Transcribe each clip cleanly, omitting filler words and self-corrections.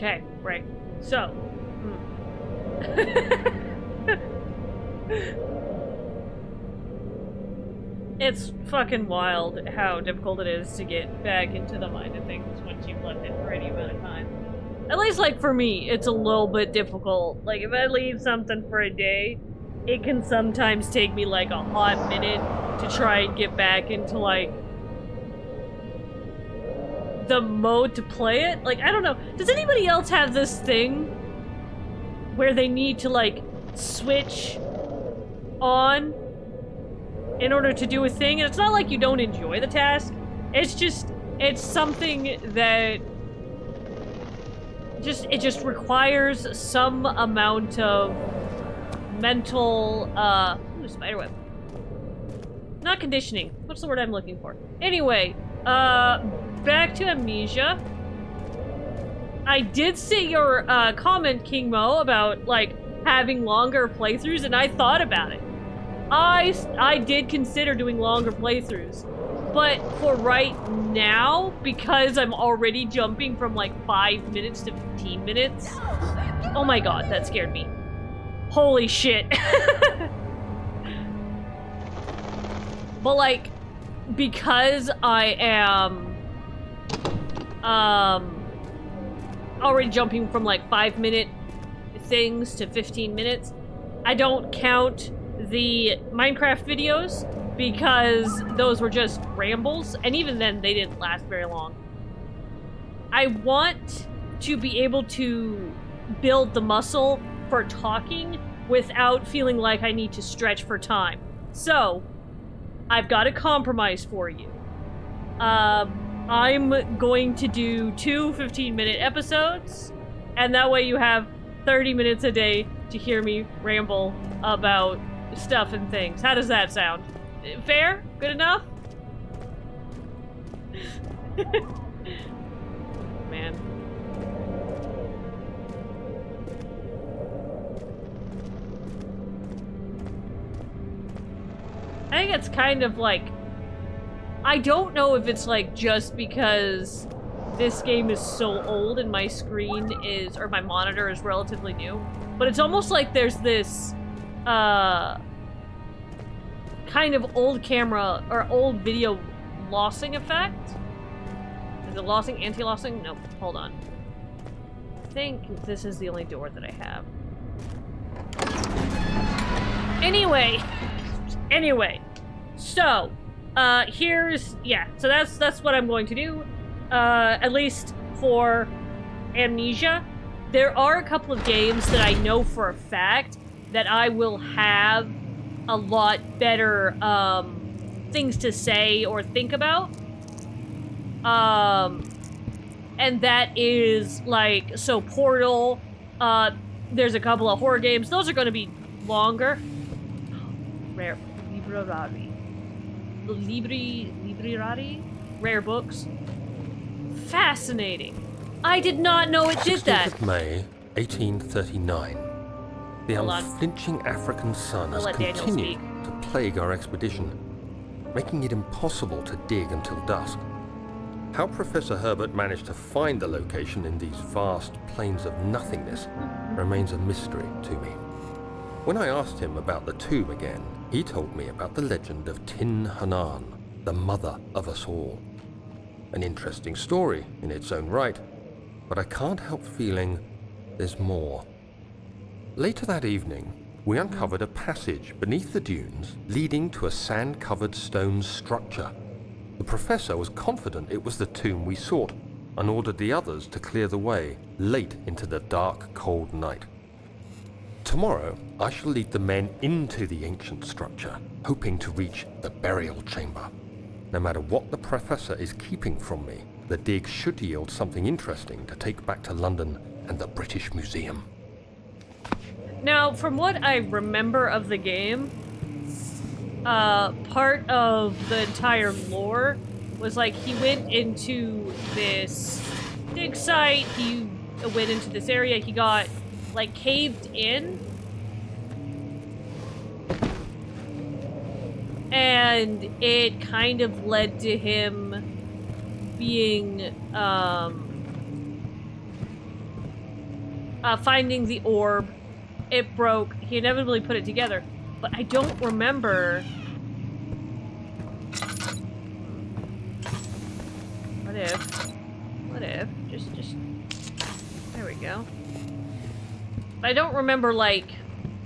Okay, right. So. It's fucking wild how difficult it is to get back into the mind of things once you've left it for any amount of time. At least, like, for me, it's a little bit difficult. Like, if I leave something for a day, it can sometimes take me, like, a hot minute to try and get back into, like, the mode to play it. Like, I don't know. Does anybody else have this thing where they need to, like, switch on in order to do a thing? And it's not like you don't enjoy the task. It's just, it's something that it just requires some amount of mental, ooh, spiderweb. Not conditioning. What's the word I'm looking for? Anyway, back to Amnesia. I did see your, comment, King Mo, about, like, having longer playthroughs, and I thought about it. I did consider doing longer playthroughs, but for right now, because I'm already jumping from like 5 minutes to 15 minutes, oh my god, that scared me. Holy shit. But like, because I am, already jumping from like 5-minute things to 15 minutes, I don't count the Minecraft videos because those were just rambles, and even then they didn't last very long. I want to be able to build the muscle for talking without feeling like I need to stretch for time. So, I've got a compromise for you. I'm going to do 2 15-minute episodes, and that way you have 30 minutes a day to hear me ramble about stuff and things. How does that sound? Fair? Good enough? Man. I think it's kind of like, I don't know if it's like just because this game is so old and my screen is, or my monitor is relatively new, but it's almost like there's this kind of old camera or old video lossing effect. Is it lossing? Anti-lossing? Nope. Hold on. I think this is the only door that I have. Anyway. So, here's, yeah, so that's what I'm going to do. At least for Amnesia. There are a couple of games that I know for a fact that I will have a lot better things to say or think about. And that is like, so Portal, there's a couple of horror games. Those are going to be longer. Rare Library? Rare books. Fascinating. I did not know it did that. 16th of May, 1839. The unflinching African sun has continued to plague our expedition, making it impossible to dig until dusk. How Professor Herbert managed to find the location in these vast plains of nothingness remains a mystery to me. When I asked him about the tomb again, he told me about the legend of Tin Hanan, the mother of us all. An interesting story in its own right, but I can't help feeling there's more. Later that evening, we uncovered a passage beneath the dunes leading to a sand-covered stone structure. The professor was confident it was the tomb we sought and ordered the others to clear the way late into the dark, cold night. Tomorrow, I shall lead the men into the ancient structure, hoping to reach the burial chamber. No matter what the professor is keeping from me, the dig should yield something interesting to take back to London and the British Museum. Now, from what I remember of the game, part of the entire lore was like he went into this dig site, he went into this area, he got like caved in, and it kind of led to him being finding the orb. It broke. He inevitably put it together. But I don't remember... What if? Just... There we go. But I don't remember, like,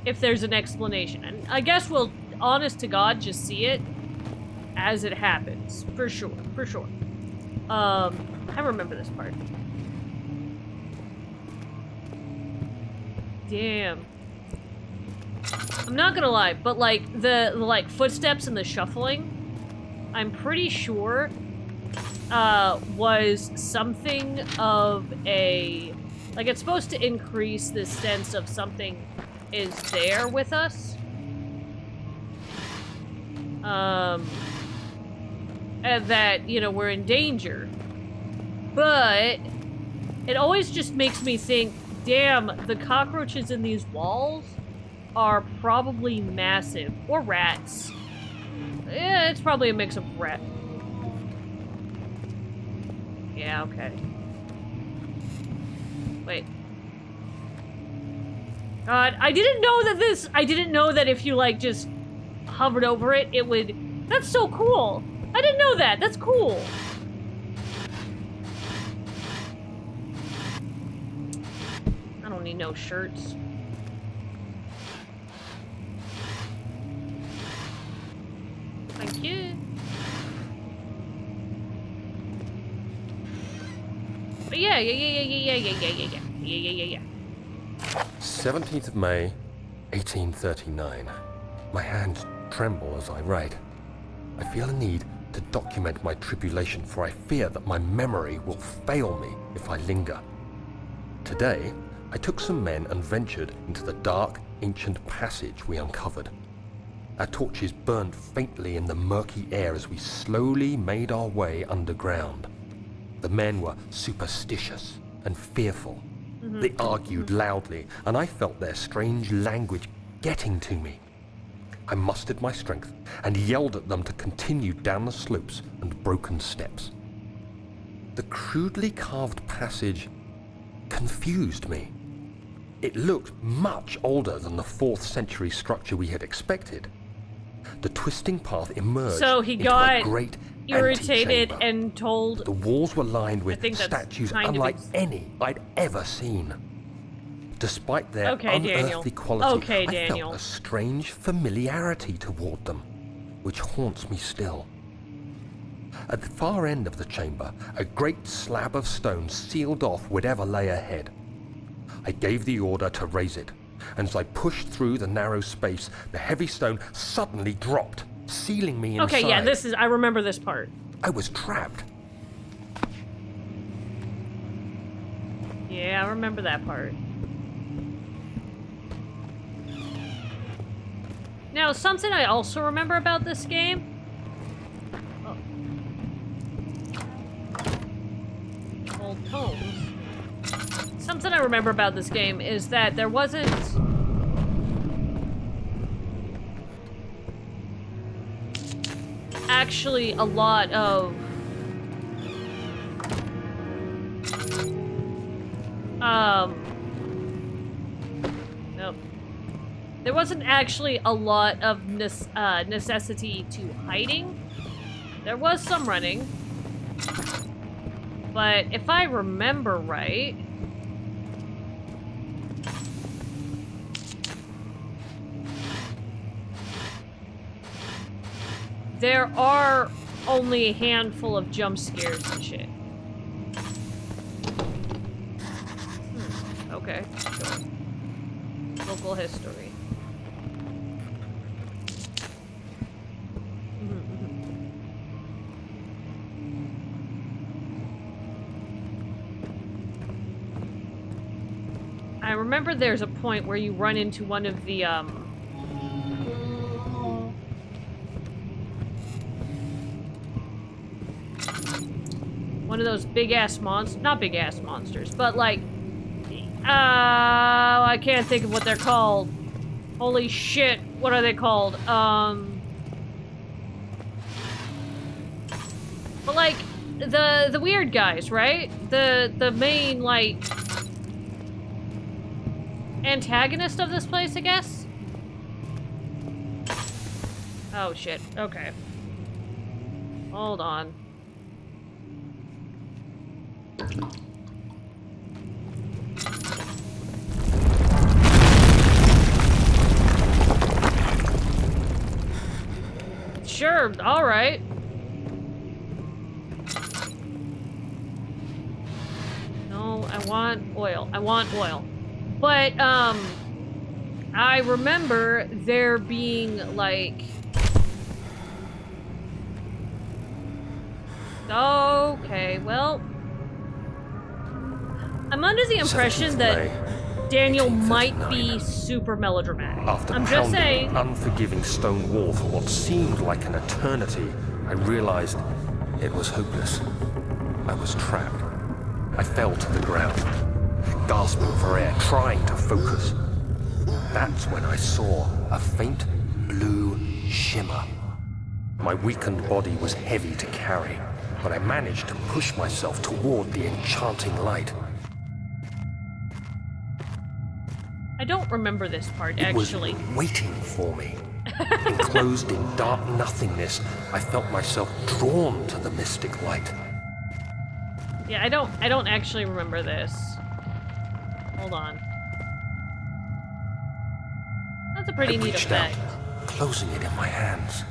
if there's an explanation. And I guess we'll, honest to God, just see it as it happens. For sure. For sure. I remember this part. Damn. I'm not gonna lie, but like the like footsteps and the shuffling, I'm pretty sure was something of a, like, it's supposed to increase this sense of something is there with us. And that, you know, we're in danger. But it always just makes me think, damn, the cockroaches in these walls are probably massive. Or rats. Yeah, it's probably a mix of rat. Yeah, okay. Wait. God, I didn't know that if you, like, just hovered over it, it would... That's so cool! I didn't know that! That's cool! I don't need no shirts. Thank you. But yeah. 17th of May, 1839. My hands tremble as I write. I feel a need to document my tribulation, for I fear that my memory will fail me if I linger. Today, I took some men and ventured into the dark, ancient passage we uncovered. Our torches burned faintly in the murky air as we slowly made our way underground. The men were superstitious and fearful. They argued loudly, and I felt their strange language getting to me. I mustered my strength and yelled at them to continue down the slopes and broken steps. The crudely carved passage confused me. It looked much older than the 4th century structure we had expected. The twisting path emerged into a great irritated antechamber. And told... The walls were lined with statues unlike any I'd ever seen. Despite their unearthly quality, I felt a strange familiarity toward them, which haunts me still. At the far end of the chamber, a great slab of stone sealed off whatever lay ahead. I gave the order to raise it, and as I pushed through the narrow space, the heavy stone suddenly dropped, sealing me inside. Okay, yeah, I remember this part. I was trapped. Yeah, I remember that part. Now, something I also remember about this game... Oh. Old tomes. Something I remember about this game is that there wasn't... actually a lot of... Nope. There wasn't actually a lot of necessity to hiding. There was some running. But if I remember right... there are only a handful of jump scares and shit. Okay, sure. Local history. I remember there's a point where you run into one of the, one of those big-ass monsters. Not big-ass monsters, but like... I can't think of what they're called. Holy shit, what are they called? But like, the weird guys, right? The main, like... antagonist of this place, I guess? Oh, shit. Okay. Hold on. Sure, alright. No, I want oil. I want oil. But, I remember there being, like... Okay, well... I'm under the impression that Daniel might be super melodramatic. After I'm just pounding saying. an unforgiving stone wall for what seemed like an eternity, I realized it was hopeless. I was trapped. I fell to the ground, gasping for air, trying to focus. That's when I saw a faint blue shimmer. My weakened body was heavy to carry, but I managed to push myself toward the enchanting light. I don't remember this part, actually. It was waiting for me. Enclosed in dark nothingness, I felt myself drawn to the mystic light. Yeah, I don't actually remember this. Hold on. That's a pretty neat effect. Closing it in my hands.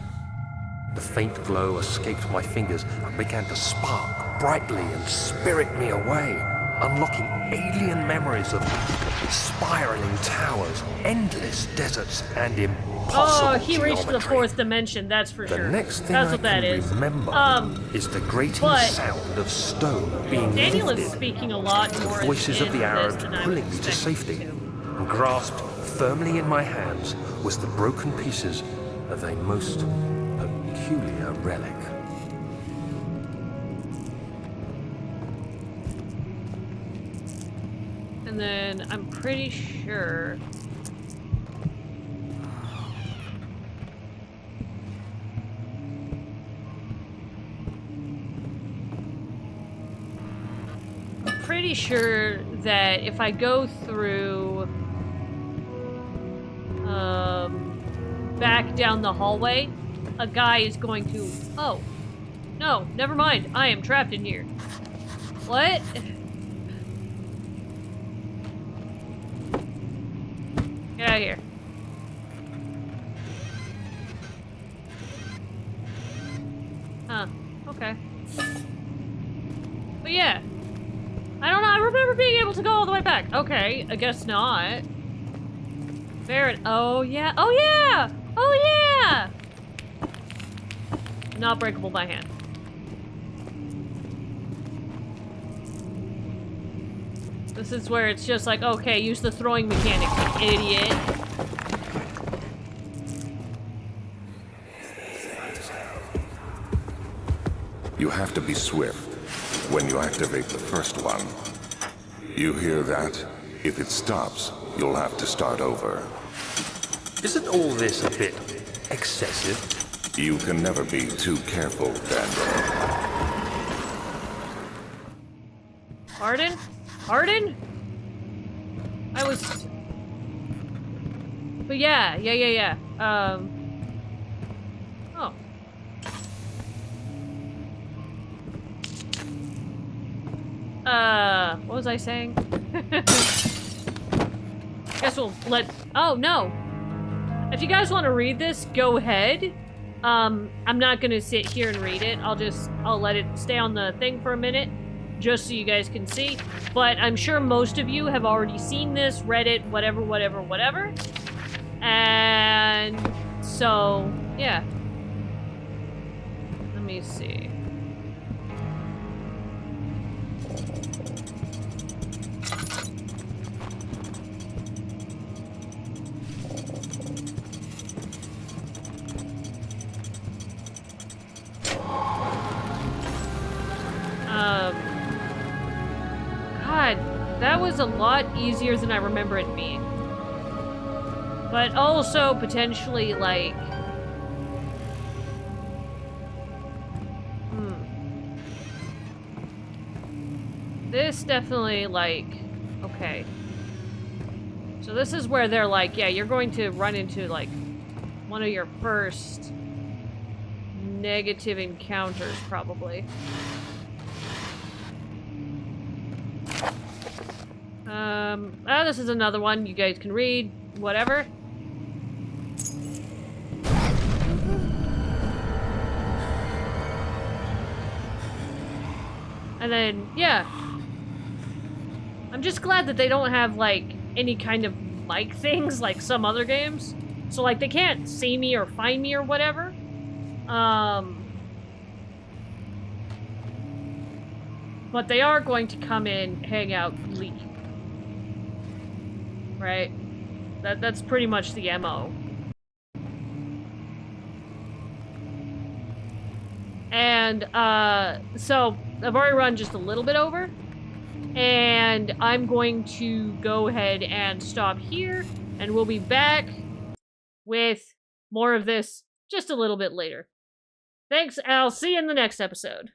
The faint glow escaped my fingers and began to spark brightly and spirit me away, unlocking alien memories of spiraling towers, endless deserts, and impossible he reached the fourth dimension, that's for sure. The next thing that's I what that can is. remember is the grating sound of stone being Daniel lifted, is speaking a lot more the voices of the Arabs pulling me to safety, and grasped firmly in my hands was the broken pieces of a most peculiar relic. And then I'm pretty sure... pretty sure that if I go through back down the hallway, a guy is going to... Oh. No, never mind. I am trapped in here. What? Get out of here. Huh. Okay. But yeah. I don't know, I remember being able to go all the way back. Okay, I guess not. Barrett, oh yeah, oh yeah! Oh yeah! Not breakable by hand. This is where it's just like, okay, use the throwing mechanic, you idiot. You have to be swift when you activate the first one. You hear that? If it stops, you'll have to start over. Isn't all this a bit excessive? You can never be too careful, Daniel. Pardon? Pardon? I was... But yeah. Oh. What was I saying? Guess we'll let... Oh, no. If you guys want to read this, go ahead. I'm not gonna sit here and read it. I'll let it stay on the thing for a minute, just so you guys can see. But I'm sure most of you have already seen this, read it, whatever. And so, yeah. Let me see. God, that was a lot easier than I remember it being. But also, potentially, like... This definitely, like... Okay. So this is where they're like, yeah, you're going to run into, like, one of your first negative encounters, probably. This is another one you guys can read, whatever. And then, yeah. I'm just glad that they don't have, like, any kind of mic things like some other games. So, like, they can't see me or find me or whatever. But they are going to come in, hang out, leave. Right? That's pretty much the MO. And, so, I've already run just a little bit over. And I'm going to go ahead and stop here. And we'll be back with more of this just a little bit later. Thanks, I'll see you in the next episode.